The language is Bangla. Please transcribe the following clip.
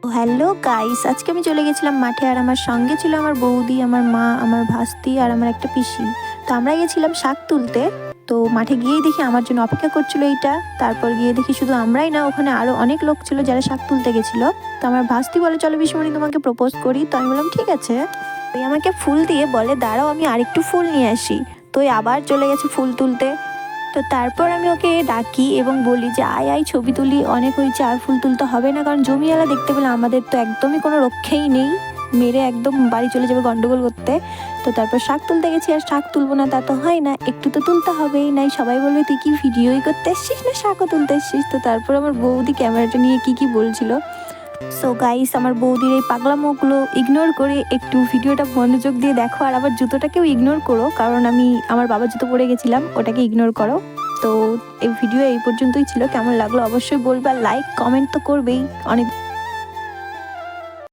হ্যালো গাইস, আজকে আমি চলে গেছিলাম মাঠে। আর আমার সঙ্গে ছিল আমার বৌদি, আমার মা, আমার ভাস্তি আর আমার একটা পিসি। তো আমরা গেছিলাম শাক তুলতে। তো মাঠে গিয়েই দেখি আমার জন্য অপেক্ষা করছিল এইটা। তারপর গিয়ে দেখি শুধু আমরাই না, ওখানে আরো অনেক লোক ছিল যারা শাক তুলতে গেছিল। তো আমার ভাস্তি বলে, চলো পিসমণি তোমাকে প্রপোজ করি। তো আমি বললাম ঠিক আছে। ওই আমাকে ফুল দিয়ে বলে, দাঁড়াও আমি আরেকটু ফুল নিয়ে আসি। তো ওই আবার চলে গেছে ফুল তুলতে। তো তারপর আমি ওকে ডাকি এবং বলি যে আয় আয় ছবি তুলি, অনেক হয়েছে, আর ফুল তুলতে হবে না, কারণ জমিওয়ালা দেখতে পেলে আমাদের তো একদমই কোনো রক্ষেই নেই, মেরে একদম বাড়ি চলে যাবে গন্ডগোল করতে। তো তারপর শাক তুলতে গেছি, আর শাক তুলবো না তা তো হয় না, একটু তো তুলতে হবেই, নাই সবাই বলবে তুই কি ভিডিওই করতে এসছিস না শাকও তুলতে এসছিস। তো তারপর আমার বৌদি ক্যামেরাটা নিয়ে কি বলছিল। সো গাইস, আমার বৌদির এই পাগলামোগুলো ইগনোর করে একটু ভিডিওটা মনোযোগ দিয়ে দেখো, আর আবার জুতোটাকেও ইগনোর করো, কারণ আমি আমার বাবার জুতো পরে গেছিলাম, ওটাকে ইগনোর করো। তো এই ভিডিও এই পর্যন্তই ছিল। কেমন লাগলো অবশ্যই বলবে, আর লাইক কমেন্ট তো করবেই। অনেক